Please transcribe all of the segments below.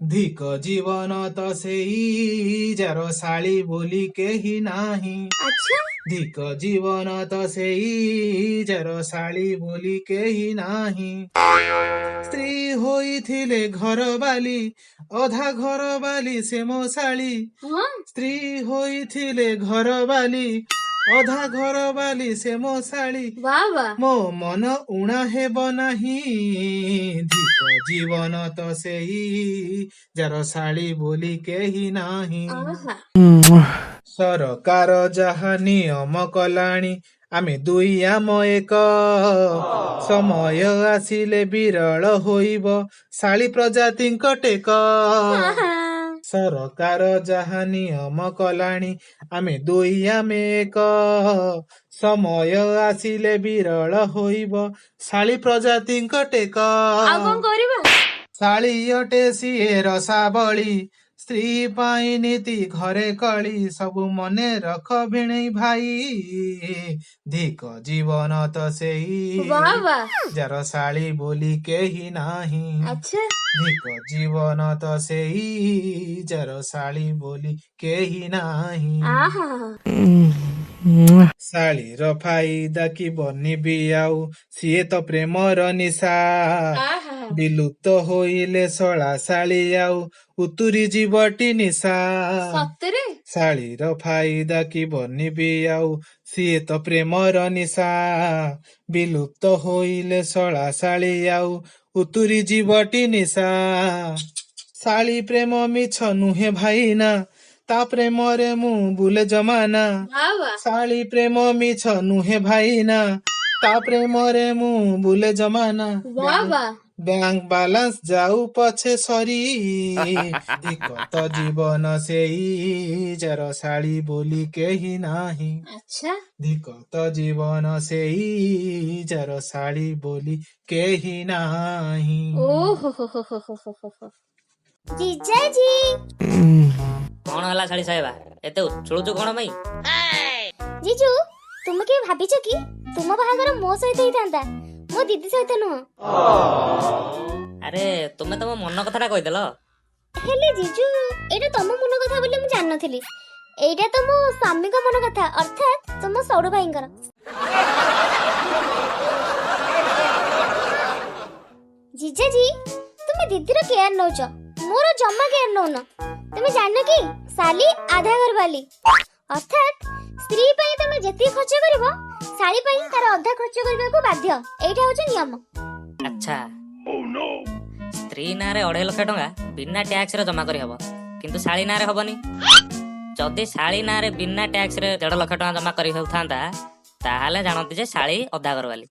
धिक जीवन त सेई जार शाली बोली केही नाही। अच्छा धिक जीवन त सेई जार शाली बोली केही नाही। स्त्री ହୋଇଥିଲେ ଘରବାଲି ଅଧା ଘରବାଲି ସେ ମୋ ଶାଳୀ। हाँ ସ୍ତ୍ରୀ ହୋଇଥିଲେ ଘରବାଲି ଅଧା ଘରବାଲି ସେ ମୋ ଶାଳୀ। वाह वाह ମୋ ମନ ଉଣା ହେବ ନାହିଁ। ଧିକ ଜୀବନ ତ ସେଇ ଯାର ଶାଳୀ ବୋଲି କେହି ନାହିଁ। आहा ସରକାର ଯାହା ନିୟମ କଲାଣି ଆମେ ଦୁଇ ଆମ ଏକ। ସମୟ ଆସିଲେ ବିରଳ ହୋଇବ ଶାଳୀ ପ୍ରଜାତିଙ୍କ ଟେକ। आहा ସରକାର ଯାହା ନିୟମ କଲାଣି ଆମେ ଦୁଇ ଆମେ ଏକ। ସମୟ ଆସିଲେ ବିରଳ ହୋଇବ ଶାଳୀ ପ୍ରଜାତିଙ୍କ ଟେକ। ଆଉ କଣ କରିବା ଶାଳୀ ଅଟେ ସିଏ ରସାବଳୀ ସ୍ତ୍ରୀ ପାଇଁ ନୀତି ଘରେ କଳି ସବୁ ମନେ ରଖ ଭିଣେଇ ଭାଇ। ଧିକ ଜୀବନ ତ ସେଇ वाह वाह ଯାର ଶାଳୀ ବୋଲି କେହି ନାହିଁ। अच्छा ଧିକ ଜୀବନ ତ ସେଇ ଯାର ଶାଳୀ ବୋଲି କେହି ନାହିଁ। आहा ଶାଳୀର ଫାଇଦା କି ବନିବି ଆଉ ସିଏ ତ ପ୍ରେମର ନିଶା। आहा ବିଲୁପ୍ତ ହୋଇଲେ ଶଳା ଶାଳୀ ଆଉ ଉତୁରି ଯିବଟି ନିଶା। ସତରେ ଶାଳୀର ଫାଇଦା କି ବନିବି ଆଉ ସିଏ ତ ପ୍ରେମର ନିଶା। ବିଲୁପ୍ତ ହୋଇଲେ ଶଳା ଶାଳୀ ଆଉ ଉତୁରି ଯିବଟି ନିଶା। ଶାଳୀ ପ୍ରେମ ମିଛ ନୁହେଁ ଭାଇନା ତା ପ୍ରେମରେ ମୁଁ ବୁଲେ ଜମାନା। वाह वाह ଶାଳୀ ପ୍ରେମ ମିଛ ନୁହେଁ ଭାଇନା ତା ପ୍ରେମରେ ମୁଁ ବୁଲେ ଜମାନା। वाह वाह ବ୍ୟାଙ୍କ ବାଲାନ୍ସ ଯାଉ ପଛେ ସରି ଧିକ ତ ଜୀବନ ସେଇ ଯାର ଶାଳୀ ବୋଲି କେହି ନାହିଁ। अच्छा ଧିକ ତ ଜୀବନ ସେଇ ଯାର ଶାଳୀ ବୋଲି କେହି ନାହିଁ। ଓହୋ जीजाजी कौन हला शाली साहेबा एते उछळुचु कोण भाई? जीजू तुम के भाबिछ कि तुम बाहागर मो सहित ही थांता मो दीदी सहित नुह। अरे तुमे तम मन कथाटा कहिदेल। हेले जीजू एटा तम मन कथा बोली मु जान नथिली एटा तो मो स्वामी को मन कथा अर्थात तुम सौड़ भाईंकर। जीजाजी तुम दीदी रो केयर नौच मोर जम्मा केयर नौन। तुम जान कि साली आधा घर वाली अर्थात स्त्री पई तुम जेती खर्च करबो साली पई तार आधा खर्च करबा को बाध्य एटा होछ नियम। अच्छा स्त्री नारे 2.5 लाख टंका बिना टैक्स रे जमा करी हबो किंतु शाली नारे हबनी। जदि शाली नारे बिना टैक्स रे 1.5 लाख टंका जमा करी होथांता ताहाले जानंती जे शाली आधा घर वाली।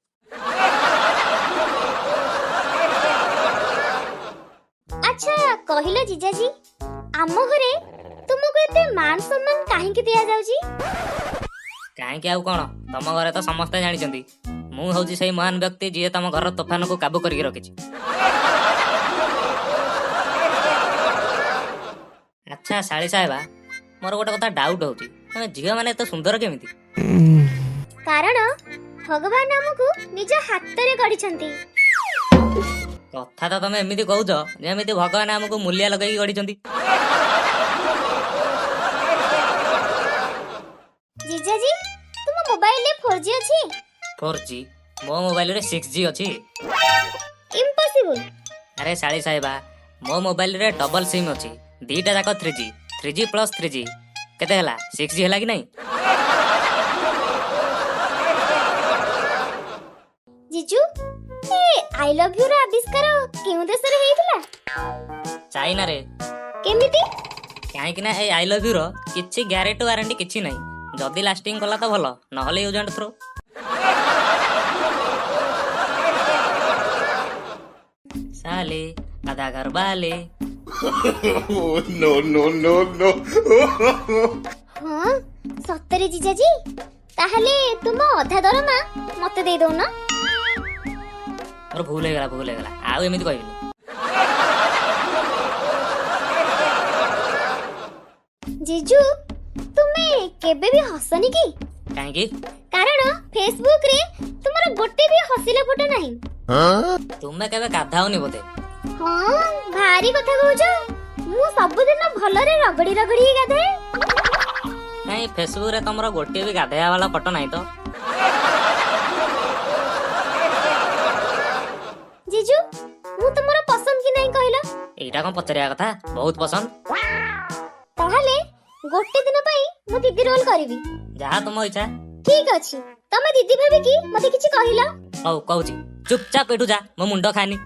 अच्छा कहिलो जीजाजी आम घरे तुमको एते मान सम्मान काहे कि दिया जाउची? काहे कि आउ कोन तम घरे तो समस्त जानि चंदी मु होउची सही महान व्यक्ति जे तम घर तोफान को काबू करिके रखिछि। अच्छा शाली साहेबा मोर गोटे कथा डाउट होउची तमे झियो माने तो सुंदर केमिति? कारण भगवान हमको निज हाथ रे गढिछंती। कथा तो तमे एमिति कहउछ जेमिति भगवान हमको मूल्य लगाई गढिचंती। जीजाजी तुम मोबाइल रे 4G अछि? 4G मो मोबाइल रे 6G अछि। इम्पॉसिबल। अरे शाली साहेबा मो मोबाइल रे डबल सिम अछि दीटा जाक 3G 3G प्लस 3G केते हला 6G हला कि नहीं? जीजू ए आई लव यू रो आविष्कार केउ देश रे हेइतला? चाइना रे। केमिति? काहे कि ना ए आई लव यू रो किछि ग्यारंटी वारंटी किछि नहीं जदी लास्टिंग कला तो भलो नहले यूज एंड थ्रो। साले आधा घर वाले। no, no, no, no. हां सत्तरे जीजाजी ताहले तुम अधा दरमा मते दे दो ना। मोर भूल हो गला आउ एमिति कहबिनी। जीजू तुमे केबे भी हसनी की? काहे कि? कारण फेसबुक रे तुमर गोटे भी हसिला फोटो नहीं। तुमे केबे गाधाउनी बोते? हां भारी कथा कहउछ ମୁଁ ସବୁଦିନ ଭଲରେ ରଗଡ଼ି ରଗଡ଼ି ଗାଧାଏ। କାଇଁ ଫେସବୁକ ରେ ତମର ଗୋଟିଏ ବି ଗାଧେଇବା ବାଲା ଫଟୋ ନାହିଁ ତ? ଜିଜୁ ମୁଁ ତୁମର ପସନ୍ଦ କି ନାହିଁ କହିଲ? ଏଇଟା କଣ ପଚାରିବା କଥା? ବହୁତ ପସନ୍ଦ। ତାହେଲେ ଗୋଟେ ଦିନ ପାଇଁ ମୁଁ ଦିଦି ରୋଲ କରିବି। ଯାହା ତୁମ ଇଚ୍ଛା। ଠିକ ଅଛି, ତମେ ଦିଦି ଭାବିକି ମତେ କିଛି କହିଲ? ହଉ କହୁଛି, ଚୁପଚାପ ଏଠୁ ଯା, ମୋ ମୁଣ୍ଡ ଖାନି।